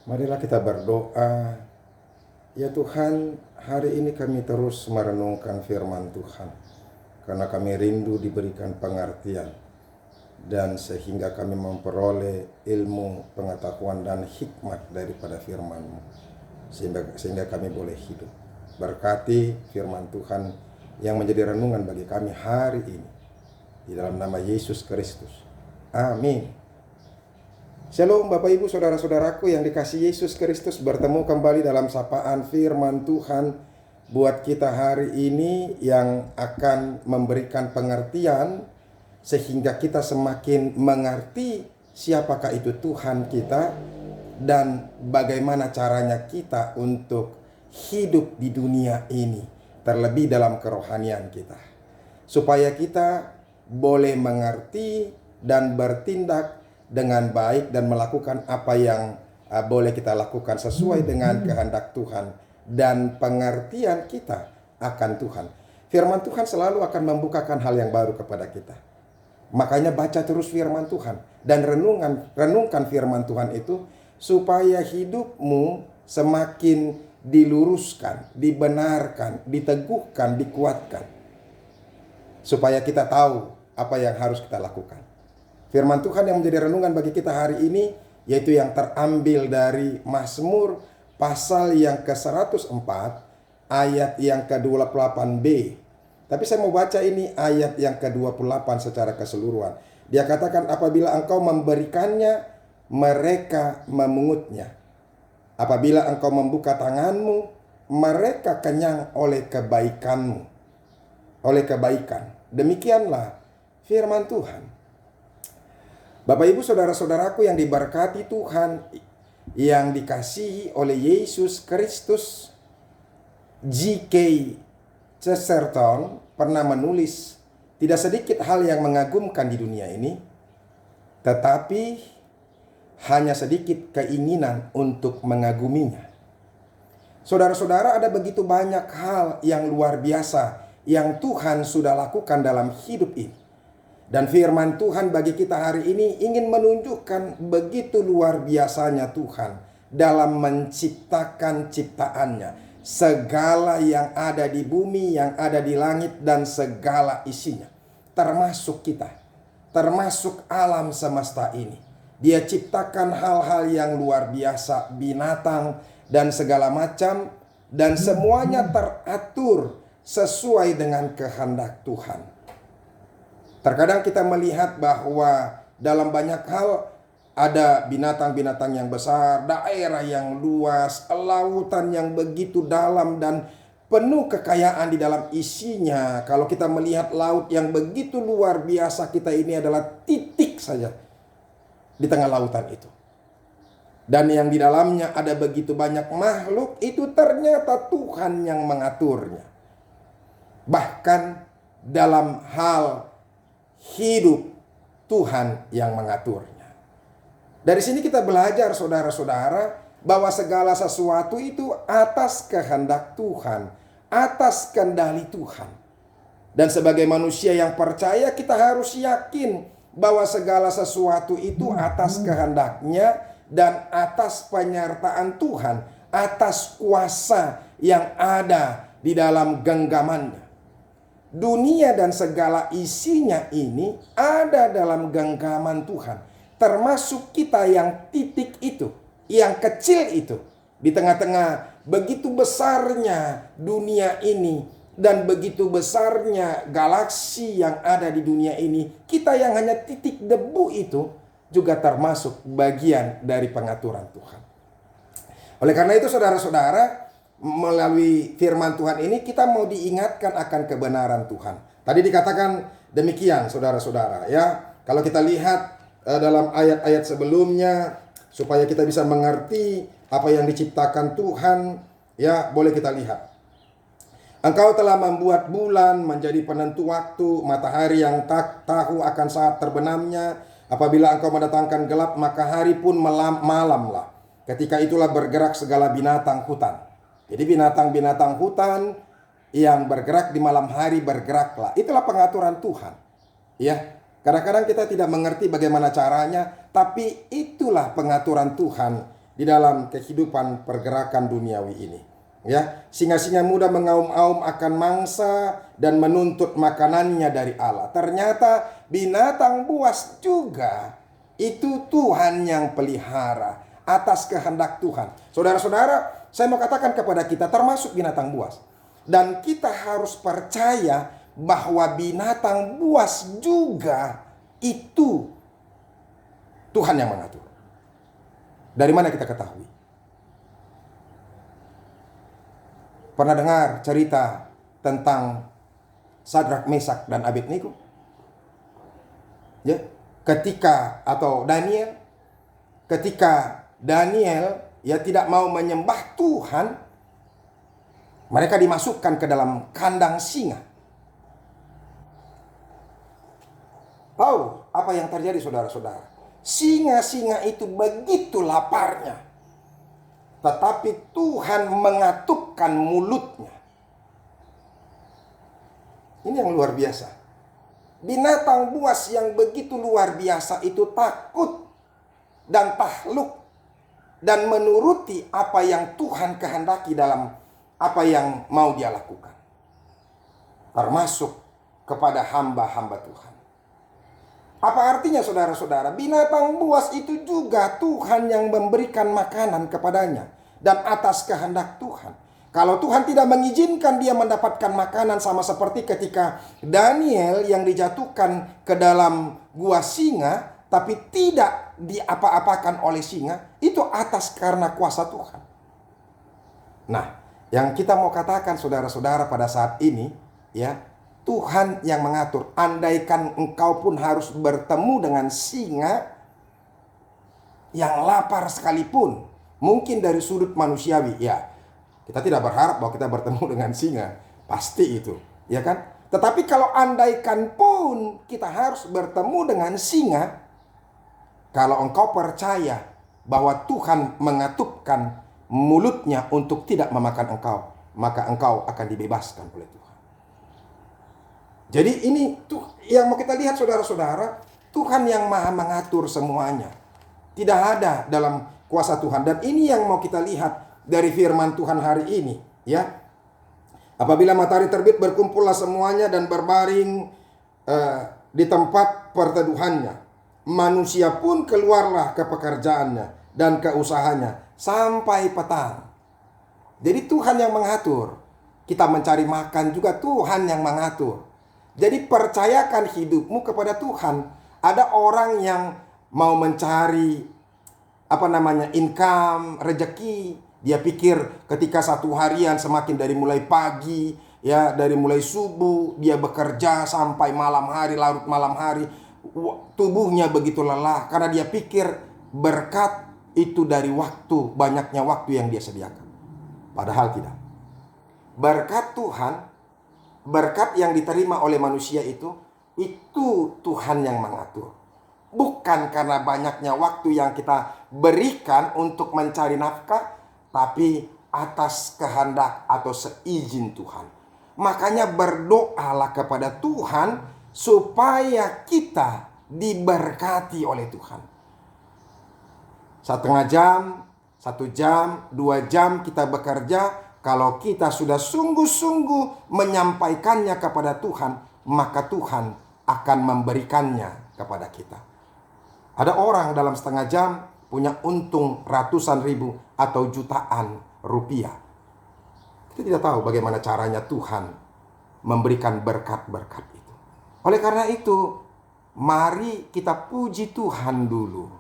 Marilah kita berdoa. Ya Tuhan, hari ini kami terus merenungkan firman Tuhan, karena kami rindu diberikan pengertian, dan sehingga kami memperoleh ilmu, pengetahuan, dan hikmat daripada firman-Mu, sehingga kami boleh hidup. Berkati firman Tuhan yang menjadi renungan bagi kami hari ini, di dalam nama Yesus Kristus. Amin. Shalom Bapak Ibu Saudara-saudaraku yang dikasihi Yesus Kristus, bertemu kembali dalam sapaan firman Tuhan buat kita hari ini yang akan memberikan pengertian sehingga kita semakin mengerti siapakah itu Tuhan kita dan bagaimana caranya kita untuk hidup di dunia ini, terlebih dalam kerohanian kita, supaya kita boleh mengerti dan bertindak dengan baik dan melakukan apa yang boleh kita lakukan sesuai dengan kehendak Tuhan dan pengertian kita akan Tuhan. Firman Tuhan selalu akan membukakan hal yang baru kepada kita. Makanya baca terus firman Tuhan dan renungkan firman Tuhan itu supaya hidupmu semakin diluruskan, dibenarkan, diteguhkan, dikuatkan. Supaya kita tahu apa yang harus kita lakukan. Firman Tuhan yang menjadi renungan bagi kita hari ini, yaitu yang terambil dari Mazmur pasal yang ke-104, ayat yang ke-28b. Tapi saya mau baca ini ayat yang ke-28 secara keseluruhan. Dia katakan, apabila engkau memberikannya, mereka memungutnya. Apabila engkau membuka tanganmu, mereka kenyang oleh kebaikanmu. Oleh kebaikan. Demikianlah firman Tuhan. Bapak Ibu Saudara-saudaraku yang diberkati Tuhan, yang dikasihi oleh Yesus Kristus, G.K. Chesterton pernah menulis, tidak sedikit hal yang mengagumkan di dunia ini, tetapi hanya sedikit keinginan untuk mengaguminya. Saudara-saudara, ada begitu banyak hal yang luar biasa yang Tuhan sudah lakukan dalam hidup ini. Dan firman Tuhan bagi kita hari ini ingin menunjukkan begitu luar biasanya Tuhan dalam menciptakan ciptaannya. Segala yang ada di bumi, yang ada di langit, dan segala isinya. Termasuk kita, termasuk alam semesta ini. Dia ciptakan hal-hal yang luar biasa, binatang dan segala macam. Dan semuanya teratur sesuai dengan kehendak Tuhan. Terkadang kita melihat bahwa dalam banyak hal ada binatang-binatang yang besar, daerah yang luas, lautan yang begitu dalam dan penuh kekayaan di dalam isinya. Kalau kita melihat laut yang begitu luar biasa, kita ini adalah titik saja di tengah lautan itu. Dan yang di dalamnya ada begitu banyak makhluk, itu ternyata Tuhan yang mengaturnya. Bahkan dalam hal hidup, Tuhan yang mengaturnya. Dari sini kita belajar saudara-saudara bahwa segala sesuatu itu atas kehendak Tuhan, atas kendali Tuhan. Dan sebagai manusia yang percaya, kita harus yakin bahwa segala sesuatu itu atas kehendaknya dan atas penyertaan Tuhan, atas kuasa yang ada di dalam genggamannya. Dunia dan segala isinya ini ada dalam genggaman Tuhan. Termasuk kita yang titik itu, yang kecil itu. Di tengah-tengah begitu besarnya dunia ini dan begitu besarnya galaksi yang ada di dunia ini. Kita yang hanya titik debu itu juga termasuk bagian dari pengaturan Tuhan. Oleh karena itu saudara-saudara, melalui firman Tuhan ini kita mau diingatkan akan kebenaran Tuhan. Tadi dikatakan demikian saudara-saudara ya. Kalau kita lihat dalam ayat-ayat sebelumnya, supaya kita bisa mengerti apa yang diciptakan Tuhan, ya boleh kita lihat. Engkau telah membuat bulan menjadi penentu waktu, matahari yang tak tahu akan saat terbenamnya. Apabila engkau mendatangkan gelap, maka hari pun malamlah. Ketika itulah bergerak segala binatang hutan. Jadi binatang-binatang hutan yang bergerak di malam hari bergeraklah. Itulah pengaturan Tuhan. Ya, kadang-kadang kita tidak mengerti bagaimana caranya, tapi itulah pengaturan Tuhan di dalam kehidupan pergerakan duniawi ini. Ya, singa-singa muda mengaum-aum akan mangsa dan menuntut makanannya dari Allah. Ternyata binatang buas juga itu Tuhan yang pelihara atas kehendak Tuhan. Saudara-saudara, saya mau katakan kepada kita termasuk binatang buas. Dan kita harus percaya bahwa binatang buas juga itu Tuhan yang mengatur. Dari mana kita ketahui? Pernah dengar cerita tentang Sadrak, Mesak, dan Abednego? Ya, ketika Daniel ya tidak mau menyembah Tuhan, mereka dimasukkan ke dalam kandang singa. Tahu apa yang terjadi, saudara-saudara? Singa-singa itu begitu laparnya, tetapi Tuhan mengatupkan mulutnya. Ini yang luar biasa. Binatang buas yang begitu luar biasa itu takut dan takluk dan menuruti apa yang Tuhan kehendaki dalam apa yang mau dia lakukan, termasuk kepada hamba-hamba Tuhan. Apa artinya, saudara-saudara? Binatang buas itu juga Tuhan yang memberikan makanan kepadanya dan atas kehendak Tuhan. Kalau Tuhan tidak mengizinkan dia mendapatkan makanan, sama seperti ketika Daniel yang dijatuhkan ke dalam gua singa tapi tidak diapa-apakan oleh singa, itu atas karena kuasa Tuhan. Nah, yang kita mau katakan, saudara-saudara, pada saat ini, ya, Tuhan yang mengatur. Andaikan engkau pun harus bertemu dengan singa yang lapar sekalipun, mungkin dari sudut manusiawi, ya, kita tidak berharap bahwa kita bertemu dengan singa, pasti itu, ya kan? Tetapi kalau andaikan pun kita harus bertemu dengan singa, kalau engkau percaya bahwa Tuhan mengatupkan mulutnya untuk tidak memakan engkau, maka engkau akan dibebaskan oleh Tuhan. Jadi ini tuh yang mau kita lihat, saudara-saudara, Tuhan yang maha mengatur semuanya. Tidak ada dalam kuasa Tuhan. Dan ini yang mau kita lihat dari firman Tuhan hari ini, ya. Apabila matahari terbit, berkumpullah semuanya dan berbaring di tempat perteduhannya. Manusia pun keluarlah ke pekerjaannya dan ke usahanya sampai petang. Jadi Tuhan yang mengatur. Kita mencari makan juga Tuhan yang mengatur. Jadi percayakan hidupmu kepada Tuhan. Ada orang yang mau mencari income, rezeki. Dia pikir ketika satu harian semakin dari mulai pagi, ya, dari mulai subuh dia bekerja sampai malam hari, larut malam hari, tubuhnya begitu lelah karena dia pikir berkat itu dari waktu, banyaknya waktu yang dia sediakan. Padahal tidak. Berkat Tuhan, berkat yang diterima oleh manusia itu Tuhan yang mengatur. Bukan karena banyaknya waktu yang kita berikan untuk mencari nafkah, tapi atas kehendak atau seizin Tuhan. Makanya berdoalah kepada Tuhan supaya kita diberkati oleh Tuhan. 1/2 jam, 1 jam, 2 jam kita bekerja. Kalau kita sudah sungguh-sungguh menyampaikannya kepada Tuhan, maka Tuhan akan memberikannya kepada kita. Ada orang dalam 1/2 jam punya untung ratusan ribu atau jutaan rupiah. Kita tidak tahu bagaimana caranya Tuhan memberikan berkat-berkat itu. Oleh karena itu, mari kita puji Tuhan dulu.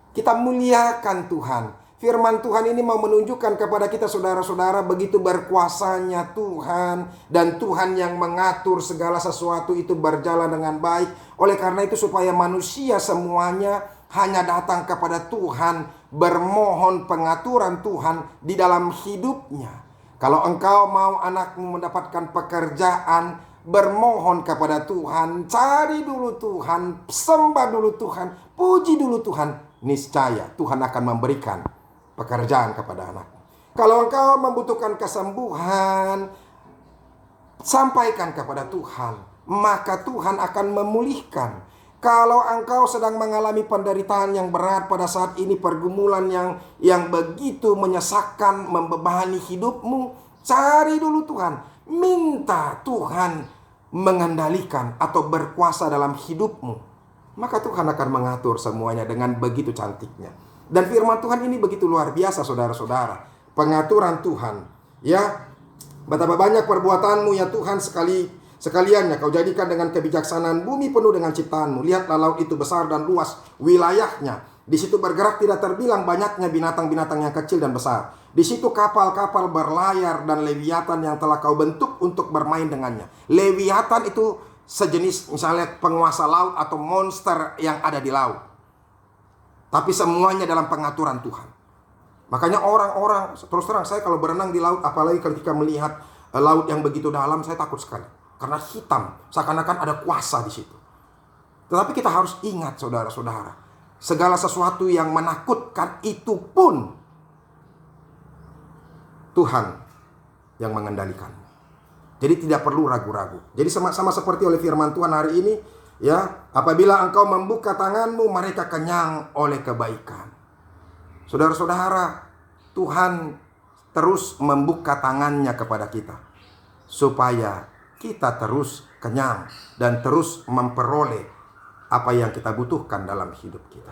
Kita muliakan Tuhan. Firman Tuhan ini mau menunjukkan kepada kita, saudara-saudara, begitu berkuasanya Tuhan. Dan Tuhan yang mengatur segala sesuatu itu berjalan dengan baik. Oleh karena itu supaya manusia semuanya hanya datang kepada Tuhan, bermohon pengaturan Tuhan di dalam hidupnya. Kalau engkau mau anakmu mendapatkan pekerjaan, bermohon kepada Tuhan, cari dulu Tuhan, sembah dulu Tuhan, puji dulu Tuhan. Niscaya Tuhan akan memberikan pekerjaan kepada anakmu. Kalau engkau membutuhkan kesembuhan, sampaikan kepada Tuhan, maka Tuhan akan memulihkan. Kalau engkau sedang mengalami penderitaan yang berat pada saat ini, pergumulan yang begitu menyesakkan, membebani hidupmu, cari dulu Tuhan. Minta Tuhan mengendalikan atau berkuasa dalam hidupmu. Maka Tuhan akan mengatur semuanya dengan begitu cantiknya. Dan firman Tuhan ini begitu luar biasa, saudara-saudara. Pengaturan Tuhan. Ya, betapa banyak perbuatanmu ya Tuhan, sekaliannya kau jadikan dengan kebijaksanaan bumi penuh dengan ciptaanmu. Lihatlah laut itu besar dan luas wilayahnya. Di situ bergerak tidak terbilang banyaknya binatang-binatang yang kecil dan besar. Di situ kapal-kapal berlayar dan leviatan yang telah kau bentuk untuk bermain dengannya. Leviatan itu sejenis misalnya penguasa laut atau monster yang ada di laut. Tapi semuanya dalam pengaturan Tuhan. Makanya orang-orang, terus terang saya kalau berenang di laut, apalagi ketika melihat laut yang begitu dalam, saya takut sekali. Karena hitam, seakan-akan ada kuasa di situ. Tetapi kita harus ingat saudara-saudara, segala sesuatu yang menakutkan itu pun Tuhan yang mengendalikan. Jadi tidak perlu ragu-ragu. Jadi sama seperti oleh firman Tuhan hari ini, ya, apabila engkau membuka tanganmu, mereka kenyang oleh kebaikan. Saudara-saudara, Tuhan terus membuka tangannya kepada kita supaya kita terus kenyang dan terus memperoleh apa yang kita butuhkan dalam hidup kita.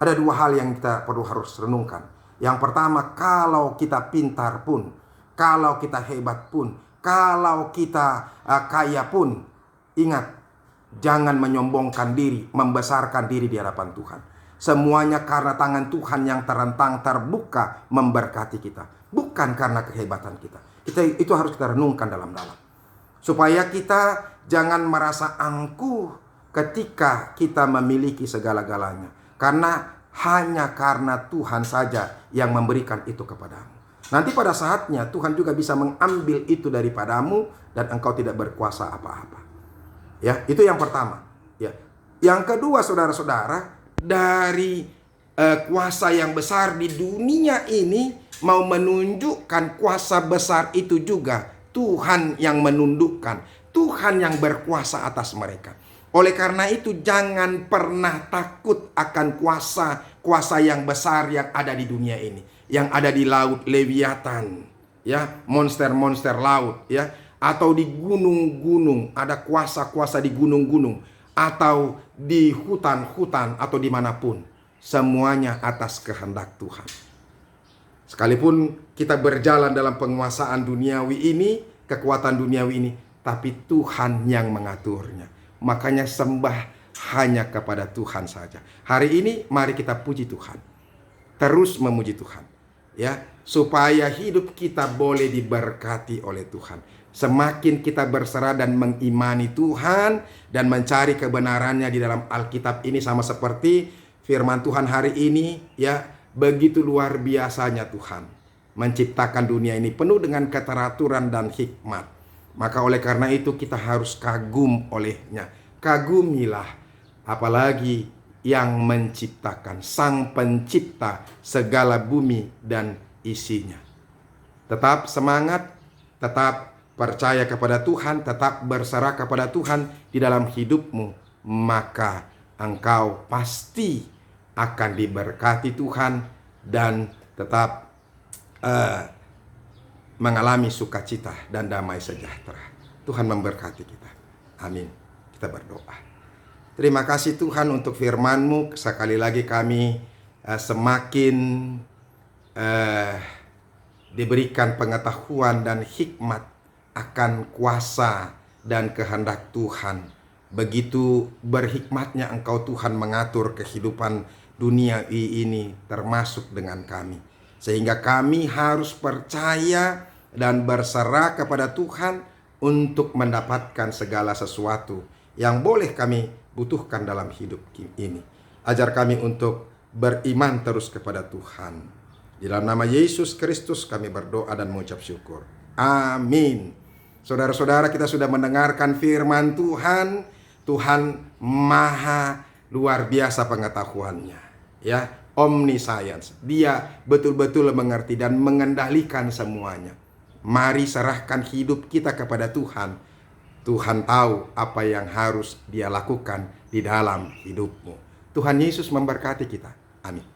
Ada dua hal yang kita harus renungkan. Yang pertama, kalau kita pintar pun, kalau kita hebat pun, kalau kita kaya pun, ingat, jangan menyombongkan diri, membesarkan diri di hadapan Tuhan. Semuanya karena tangan Tuhan yang terentang terbuka memberkati kita, bukan karena kehebatan kita. Itu harus kita renungkan dalam-dalam. Supaya kita jangan merasa angkuh ketika kita memiliki segala-galanya. Hanya karena Tuhan saja yang memberikan itu kepadamu. Nanti pada saatnya Tuhan juga bisa mengambil itu daripadamu dan engkau tidak berkuasa apa-apa. Ya, itu yang pertama. Ya. Yang kedua, saudara-saudara, dari kuasa yang besar di dunia ini mau menunjukkan kuasa besar itu juga Tuhan yang menundukkan, Tuhan yang berkuasa atas mereka. Oleh karena itu jangan pernah takut akan kuasa yang besar yang ada di dunia ini, yang ada di laut, leviatan, ya, monster-monster laut, ya, atau di gunung-gunung, ada kuasa-kuasa di gunung-gunung, atau di hutan-hutan, atau dimanapun, semuanya atas kehendak Tuhan. Sekalipun kita berjalan dalam penguasaan duniawi ini, kekuatan duniawi ini, tapi Tuhan yang mengaturnya. Makanya sembah hanya kepada Tuhan saja. Hari ini mari kita puji Tuhan. Terus memuji Tuhan. Ya, supaya hidup kita boleh diberkati oleh Tuhan. Semakin kita berserah dan mengimani Tuhan dan mencari kebenarannya di dalam Alkitab ini, sama seperti firman Tuhan hari ini, ya, begitu luar biasanya Tuhan menciptakan dunia ini penuh dengan keteraturan dan hikmat. Maka oleh karena itu kita harus kagum olehnya. Kagumilah, apalagi yang menciptakan, Sang Pencipta segala bumi dan isinya. Tetap semangat, tetap percaya kepada Tuhan, tetap berserah kepada Tuhan di dalam hidupmu. Maka engkau pasti akan diberkati Tuhan dan tetap mengalami sukacita dan damai sejahtera. Tuhan memberkati kita. Amin. Kita berdoa. Terima kasih Tuhan untuk firman-Mu. Sekali lagi kami semakin diberikan pengetahuan dan hikmat akan kuasa dan kehendak Tuhan. Begitu berhikmatnya Engkau Tuhan mengatur kehidupan dunia ini termasuk dengan kami. Sehingga kami harus percaya dan berserah kepada Tuhan untuk mendapatkan segala sesuatu yang boleh kami butuhkan dalam hidup ini. Ajar kami untuk beriman terus kepada Tuhan. Di dalam nama Yesus Kristus kami berdoa dan mengucap syukur. Amin. Saudara-saudara, kita sudah mendengarkan firman Tuhan. Tuhan maha luar biasa pengetahuannya. Ya, omniscience. Dia betul-betul mengerti dan mengendalikan semuanya. Mari serahkan hidup kita kepada Tuhan. Tuhan tahu apa yang harus Dia lakukan di dalam hidupmu. Tuhan Yesus memberkati kita. Amin.